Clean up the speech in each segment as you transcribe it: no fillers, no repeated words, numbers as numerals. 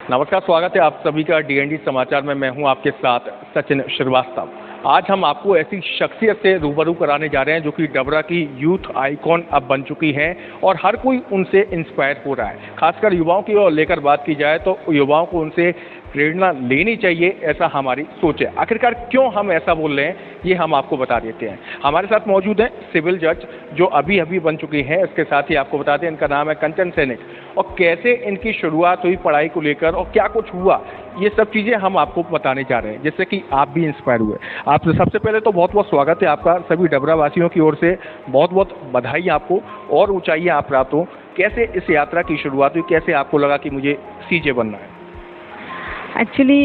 नमस्कार, स्वागत है आप सभी का डीएनडी समाचार में। मैं हूं आपके साथ सचिन श्रीवास्तव। आज हम आपको ऐसी शख्सियत से रूबरू कराने जा रहे हैं जो कि डबरा की यूथ आइकॉन अब बन चुकी हैं और हर कोई उनसे इंस्पायर हो रहा है। खासकर युवाओं की ओर लेकर बात की जाए तो युवाओं को उनसे प्रेरणा लेनी चाहिए, ऐसा हमारी सोच है। आखिरकार क्यों हम ऐसा बोल रहे हैं ये हम आपको बता देते हैं। हमारे साथ मौजूद हैं सिविल जज जो अभी अभी बन चुकी हैं। इसके साथ ही आपको बता दें इनका नाम है कंचन सैनिक, और कैसे इनकी शुरुआत हुई पढ़ाई को लेकर और क्या कुछ हुआ, ये सब चीज़ें हम आपको बताने जा रहे हैं जिससे कि आप भी इंस्पायर हुए। आप सबसे पहले तो बहुत बहुत स्वागत है आपका, सभी डबरा वासियों की ओर से बहुत बहुत बधाई आपको और ऊंचाइयां आप प्राप्त हो। कैसे इस यात्रा की शुरुआत हुई, कैसे आपको लगा कि मुझे सीजे बनना है? एक्चुअली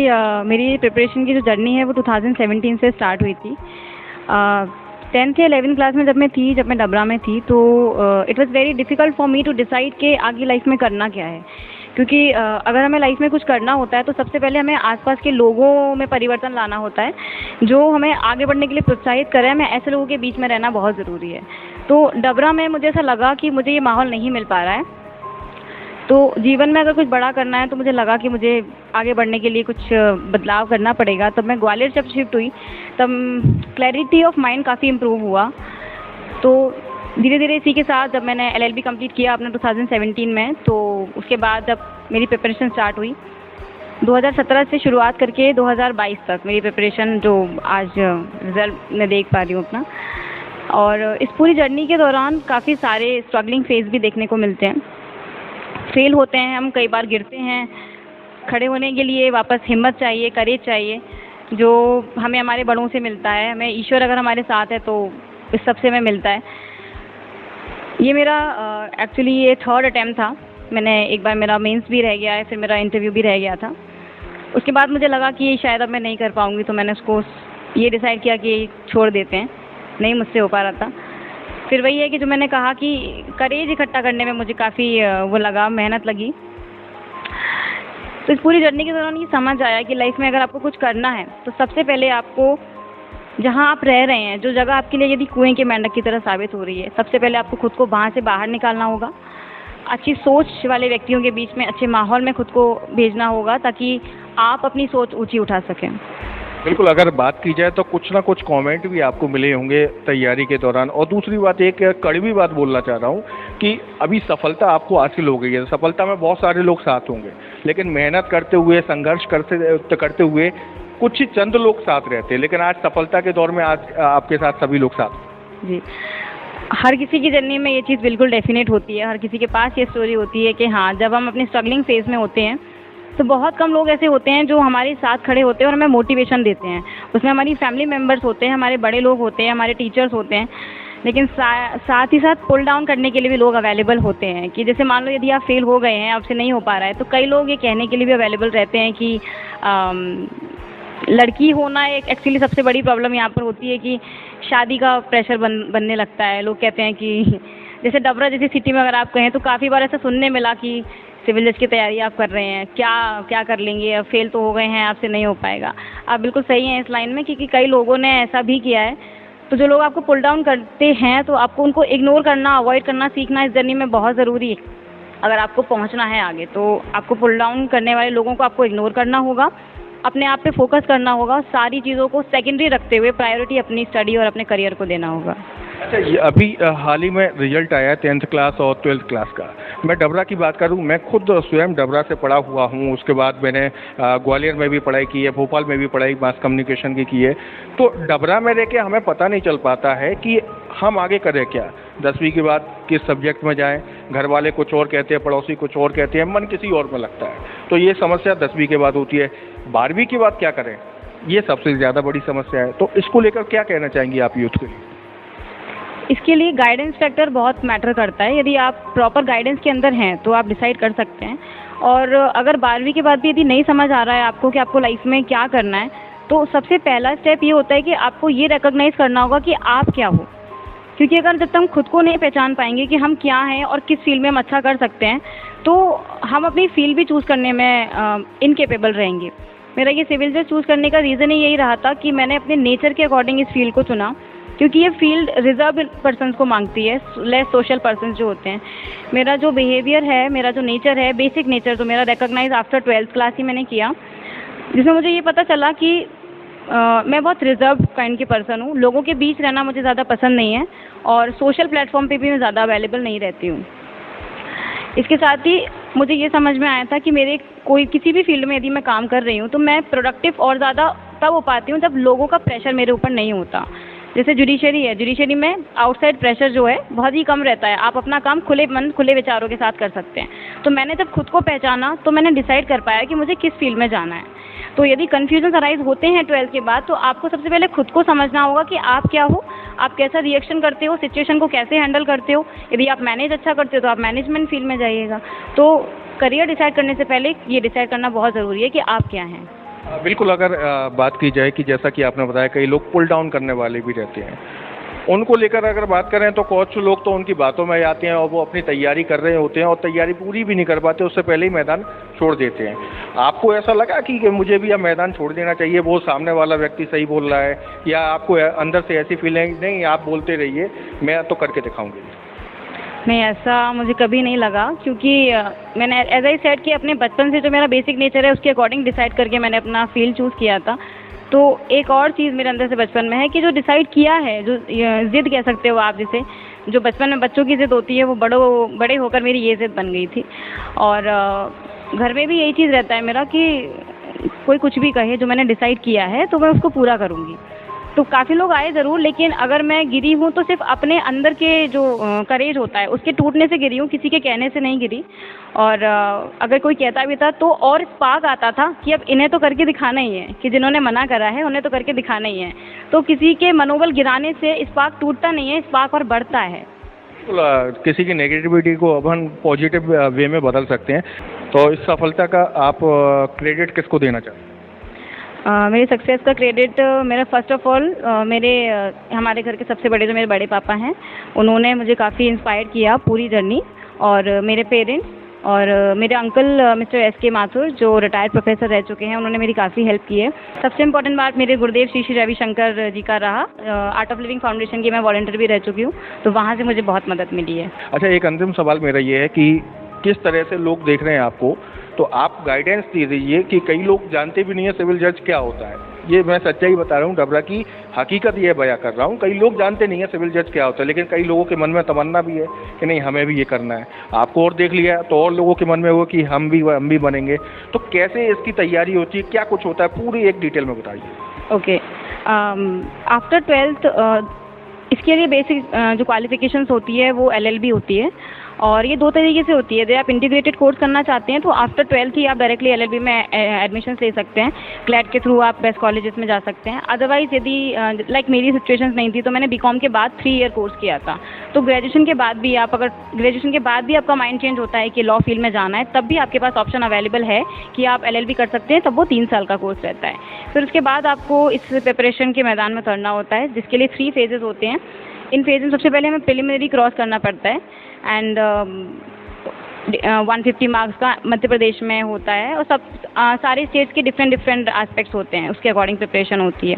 मेरी प्रिपरेशन की जो जर्नी है वो 2017 से स्टार्ट हुई थी। 10th या 11th क्लास में जब मैं डबरा में थी तो it was very difficult for me to decide कि आगे लाइफ में करना क्या है, क्योंकि अगर हमें लाइफ में कुछ करना होता है तो सबसे पहले हमें आसपास के लोगों में परिवर्तन लाना होता है जो हमें आगे बढ़ने के लिए प्रोत्साहित करें। हमें ऐसे लोगों के बीच में रहना बहुत ज़रूरी है। तो डबरा में मुझे ऐसा लगा कि मुझे ये माहौल नहीं मिल पा रहा है, तो जीवन में अगर कुछ बड़ा करना है तो मुझे लगा कि मुझे आगे बढ़ने के लिए कुछ बदलाव करना पड़ेगा। तब मैं ग्वालियर जब शिफ्ट हुई तब क्लैरिटी ऑफ माइंड काफ़ी इम्प्रूव हुआ। तो धीरे धीरे इसी के साथ जब मैंने एलएलबी कंप्लीट किया अपने 2017 में, तो उसके बाद जब मेरी प्रिपरेशन स्टार्ट हुई 2017 से शुरुआत करके 2022 तक मेरी प्रिपरेशन जो आज रिज़ल्ट मैं देख पा रही हूँ अपना। और इस पूरी जर्नी के दौरान काफ़ी सारे स्ट्रगलिंग फेज़ भी देखने को मिलते हैं। फेल होते हैं हम, कई बार गिरते हैं। खड़े होने के लिए वापस हिम्मत चाहिए, करेज चाहिए, जो हमें हमारे बड़ों से मिलता है। हमें ईश्वर अगर हमारे साथ है तो इस सब से हमें मिलता है। ये मेरा एक्चुअली ये 3rd अटैम्प्ट था। मैंने एक बार मेरा मेंस भी रह गया है, फिर मेरा इंटरव्यू भी रह गया था। उसके बाद मुझे लगा कि शायद अब मैं नहीं कर पाऊँगी, तो मैंने उसको ये डिसाइड किया कि छोड़ देते हैं, नहीं मुझसे हो पा रहा था। फिर वही है कि जो मैंने कहा कि करेज इकट्ठा करने में मुझे काफ़ी वो लगा, मेहनत लगी। तो इस पूरी जर्नी के दौरान ये समझ आया कि लाइफ में अगर आपको कुछ करना है तो सबसे पहले आपको जहाँ आप रह रहे हैं, जो जगह आपके लिए यदि कुएं के मेंढक की तरह साबित हो रही है, सबसे पहले आपको खुद को वहाँ से बाहर निकालना होगा। अच्छी सोच वाले व्यक्तियों के बीच में, अच्छे माहौल में खुद को भेजना होगा ताकि आप अपनी सोच ऊँची उठा सकें। बिल्कुल, अगर बात की जाए तो कुछ ना कुछ कमेंट भी आपको मिले होंगे तैयारी के दौरान। और दूसरी बात, एक कड़वी बात बोलना चाह रहा हूँ कि अभी सफलता आपको हासिल हो गई है। सफलता में बहुत सारे लोग साथ होंगे, लेकिन मेहनत करते हुए, संघर्ष करते हुए कुछ ही चंद लोग साथ रहते हैं। लेकिन आज सफलता के दौर में आज आपके साथ सभी लोग साथ। जी, हर किसी की जर्नी में ये चीज़ बिल्कुल डेफिनेट होती है। हर किसी के पास ये स्टोरी होती है कि हाँ, जब हम अपनी स्ट्रगलिंग फेज़ में होते हैं तो बहुत कम लोग ऐसे होते हैं जो हमारे साथ खड़े होते हैं और हमें मोटिवेशन देते हैं। उसमें हमारी फैमिली मेम्बर्स होते हैं, हमारे बड़े लोग होते हैं, हमारे टीचर्स होते हैं, लेकिन साथ ही साथ पुल डाउन करने के लिए भी लोग अवेलेबल होते हैं। कि जैसे मान लो यदि आप फेल हो गए हैं, आपसे नहीं हो पा रहा है, तो कई लोग ये कहने के लिए भी अवेलेबल रहते हैं कि लड़की होना एक एक्चुअली सबसे बड़ी प्रॉब्लम यहाँ पर होती है कि शादी का प्रेशर बनने लगता है। लोग कहते हैं कि जैसे डबरा जैसी सिटी में अगर आप कहें तो काफ़ी बार ऐसा सुनने मिला कि सिविल जज की तैयारी आप कर रहे हैं, क्या कर लेंगे, अब फेल तो हो गए हैं, आपसे नहीं हो पाएगा। आप बिल्कुल सही हैं इस लाइन में, क्योंकि कई लोगों ने ऐसा भी किया है। तो जो लोग आपको पुल डाउन करते हैं तो आपको उनको इग्नोर करना, अवॉइड करना सीखना इस जर्नी में बहुत ज़रूरी है। अगर आपको पहुंचना है आगे तो आपको पुल डाउन करने वाले लोगों को आपको इग्नोर करना होगा, अपने आप पे फोकस करना होगा, सारी चीज़ों को सेकेंडरी रखते हुए प्रायोरिटी अपनी स्टडी और अपने करियर को देना होगा। अच्छा, ये अभी हाल ही में रिजल्ट आया 10th क्लास और 12th क्लास का। मैं डबरा की बात करूं, मैं खुद स्वयं डबरा से पढ़ा हुआ हूं। उसके बाद मैंने ग्वालियर में भी पढ़ाई की है, भोपाल में भी पढ़ाई मास कम्युनिकेशन की है। तो डबरा में रह के हमें पता नहीं चल पाता है कि हम आगे करें क्या। 10वीं के बाद किस सब्जेक्ट में जाएं, घर वाले कुछ और कहते हैं, पड़ोसी कुछ और कहते हैं, मन किसी और में लगता है। तो ये समस्या 10वीं के बाद होती है। 12वीं के बाद क्या करें, ये सबसे ज़्यादा बड़ी समस्या है। तो इसको लेकर क्या कहना चाहेंगी आप यूथ के लिए? इसके लिए गाइडेंस फैक्टर बहुत मैटर करता है। यदि आप प्रॉपर गाइडेंस के अंदर हैं तो आप डिसाइड कर सकते हैं। और अगर 12वीं के बाद भी यदि नहीं समझ आ रहा है आपको कि आपको लाइफ में क्या करना है, तो सबसे पहला स्टेप ये होता है कि आपको ये रिकॉग्नाइज करना होगा कि आप क्या हो। क्योंकि अगर जब तक हम खुद को नहीं पहचान पाएंगे कि हम क्या हैं और किस फील्ड में हम अच्छा कर सकते हैं, तो हम अपनी फील्ड भी चूज़ करने में इनकेपेबल रहेंगे। मेरा ये सिविल जज चूज़ करने का रीज़न ही यही रहा था कि मैंने अपने नेचर के अकॉर्डिंग इस फील्ड को चुना। क्योंकि ये फील्ड रिजर्व पर्सन्स को मांगती है, लेस सोशल पर्सन्स जो होते हैं। मेरा जो बिहेवियर है, मेरा जो नेचर है, बेसिक नेचर जो मेरा रिकॉग्नाइज आफ्टर 12th क्लास ही मैंने किया, जिसमें मुझे ये पता चला कि मैं बहुत रिजर्व काइंड की पर्सन हूँ। लोगों के बीच रहना मुझे ज़्यादा पसंद नहीं है और सोशल प्लेटफॉर्म पे भी मैं ज़्यादा अवेलेबल नहीं रहती हूँ। इसके साथ ही मुझे ये समझ में आया था कि मेरे किसी भी फील्ड में यदि मैं काम कर रही हूँ तो मैं प्रोडक्टिव और ज़्यादा तब हो पाती हूँ जब लोगों का प्रेशर मेरे ऊपर नहीं होता। जैसे जुडिशरी है, जुडिशरी में आउटसाइड प्रेशर जो है बहुत ही कम रहता है, आप अपना काम खुले मन खुले विचारों के साथ कर सकते हैं। तो मैंने जब खुद को पहचाना तो मैंने डिसाइड कर पाया कि मुझे किस फील्ड में जाना है। तो यदि कन्फ्यूजन अराइज होते हैं 12th के बाद, तो आपको सबसे पहले खुद को समझना होगा कि आप क्या हो, आप कैसा रिएक्शन करते हो, सिचुएशन को कैसे हैंडल करते हो। यदि आप मैनेज अच्छा करते हो तो आप मैनेजमेंट फील्ड में जाइएगा। तो करियर डिसाइड करने से पहले ये डिसाइड करना बहुत ज़रूरी है कि आप क्या हैं। बिल्कुल, अगर बात की जाए कि जैसा कि आपने बताया कई लोग पुल डाउन करने वाले भी रहते हैं, उनको लेकर अगर बात करें तो कुछ लोग तो उनकी बातों में आते हैं और वो अपनी तैयारी कर रहे होते हैं और तैयारी पूरी भी नहीं कर पाते, उससे पहले ही मैदान छोड़ देते हैं। आपको ऐसा लगा कि मुझे भी अब मैदान छोड़ देना चाहिए, वो सामने वाला व्यक्ति सही बोल रहा है, या आपको अंदर से ऐसी फीलिंग नहीं आप बोलते रहिए मैं तो करके दिखाऊंगी? नहीं, ऐसा मुझे कभी नहीं लगा, क्योंकि मैंने एज आई सेड कि अपने बचपन से जो मेरा बेसिक नेचर है उसके अकॉर्डिंग डिसाइड करके मैंने अपना फील्ड चूज़ किया था। तो एक और चीज़ मेरे अंदर से बचपन में है कि जो डिसाइड किया है, जो ज़िद कह सकते हो आप जिसे, जो बचपन में बच्चों की ज़िद होती है, वो बड़े होकर मेरी ये ज़िद बन गई थी। और घर में भी यही चीज़ रहता है मेरा कि कोई कुछ भी कहे, जो मैंने डिसाइड किया है तो मैं उसको पूरा करूँगी। तो काफ़ी लोग आए ज़रूर, लेकिन अगर मैं गिरी हूँ तो सिर्फ अपने अंदर के जो करेज होता है उसके टूटने से गिरी हूँ, किसी के कहने से नहीं गिरी। और अगर कोई कहता भी था तो और स्पार्क आता था कि अब इन्हें तो करके दिखाना ही है, कि जिन्होंने मना करा है उन्हें तो करके दिखाना ही है। तो किसी के मनोबल गिराने से स्पार्क टूटता नहीं है, स्पार्क और बढ़ता है। किसी की नेगेटिविटी को अब हम पॉजिटिव वे में बदल सकते हैं। तो इस सफलता का आप क्रेडिट किसको देना चाहते हैं? मेरी सक्सेस का क्रेडिट मेरा फर्स्ट ऑफ ऑल हमारे घर के सबसे बड़े जो मेरे बड़े पापा हैं, उन्होंने मुझे काफ़ी इंस्पायर किया पूरी जर्नी। और मेरे पेरेंट्स और मेरे अंकल मिस्टर एस.के. माथुर जो रिटायर्ड प्रोफेसर रह चुके हैं, उन्होंने मेरी काफ़ी हेल्प की है। सबसे इम्पोर्टेंट बात मेरे गुरुदेव श्री श्री रविशंकर जी का रहा। आर्ट ऑफ लिविंग फाउंडेशन की मैं वॉलंटियर भी रह चुकी हूँ, तो वहाँ से मुझे बहुत मदद मिली है। अच्छा, एक अंतिम सवाल मेरा ये है कि किस तरह से लोग देख रहे हैं आपको, तो आप गाइडेंस दे दीजिए कि कई लोग जानते भी नहीं है सिविल जज क्या होता है। ये मैं सच्चाई बता रहा हूँ, डबरा की हकीकत ये बयां कर रहा हूँ। कई लोग जानते नहीं है सिविल जज क्या होता है, लेकिन कई लोगों के मन में तमन्ना भी है कि नहीं हमें भी ये करना है। आपको और देख लिया तो और लोगों के मन में हो कि हम भी बनेंगे। तो कैसे इसकी तैयारी होती है, क्या कुछ होता है, पूरी एक डिटेल में बताइए। ओके, आफ्टर 12th इसके लिए बेसिक जो क्वालिफिकेशंस होती है वो LLB होती है, और ये 2 तरीके से होती है। यदि आप इंटीग्रेटेड कोर्स करना चाहते हैं तो आफ्टर 12th ही आप डायरेक्टली LLB में एडमिशन ले सकते हैं। क्लैट के थ्रू आप बेस्ट कॉलेजेस में जा सकते हैं। अदरवाइज़ यदि लाइक मेरी सिचुएशंस नहीं थी तो मैंने BCom के बाद 3 ईयर कोर्स किया था। तो ग्रेजुएशन के बाद भी आपका माइंड चेंज होता है कि लॉ फील्ड में जाना है, तब भी आपके पास ऑप्शन अवेलेबल है कि आप LLB कर सकते हैं, तब वो 3 साल का कोर्स रहता है। फिर उसके बाद आपको इस प्रिपरेशन के मैदान में उतरना होता है, जिसके लिए 3 फेजेज़ होते हैं। इन फेज में सबसे पहले हमें प्रिलिमिनरी क्रॉस करना पड़ता है, एंड 150 मार्क्स का मध्य प्रदेश में होता है, और सारे स्टेट्स के डिफरेंट एस्पेक्ट्स होते हैं, उसके अकॉर्डिंग प्रिपरेशन होती है।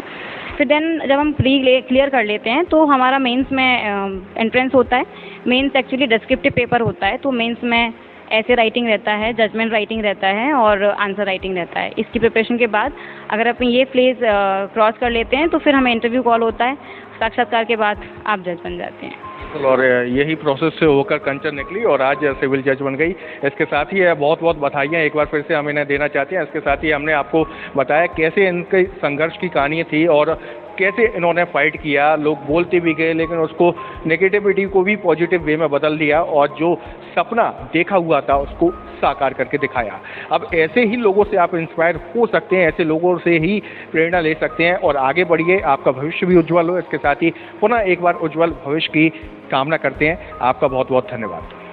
फिर देन जब हम क्लियर कर लेते हैं तो हमारा मेंस में एंट्रेंस होता है। मेंस एक्चुअली डिस्क्रिप्टिव पेपर होता है, तो मेंस में ऐसे राइटिंग रहता है, जजमेंट राइटिंग रहता है और आंसर राइटिंग रहता है। इसकी प्रिपरेशन के बाद अगर आप ये फेज क्रॉस कर लेते हैं तो फिर हमें इंटरव्यू कॉल होता है। साक्षात्कार के बाद आप जज बन जाते हैं। और यही प्रोसेस से होकर कंचन निकली और आज सिविल जज बन गई। इसके साथ ही बहुत बहुत बधाइयाँ एक बार फिर से हम इन्हें देना चाहते हैं। इसके साथ ही हमने आपको बताया कैसे इनके संघर्ष की कहानी थी और कैसे इन्होंने फाइट किया। लोग बोलते भी गए लेकिन उसको नेगेटिविटी को भी पॉजिटिव वे में बदल दिया और जो सपना देखा हुआ था उसको साकार करके दिखाया। अब ऐसे ही लोगों से आप इंस्पायर हो सकते हैं, ऐसे लोगों से ही प्रेरणा ले सकते हैं और आगे बढ़िए। आपका भविष्य भी उज्जवल हो। इसके साथ ही पुनः एक बार उज्जवल भविष्य की कामना करते हैं। आपका बहुत बहुत धन्यवाद।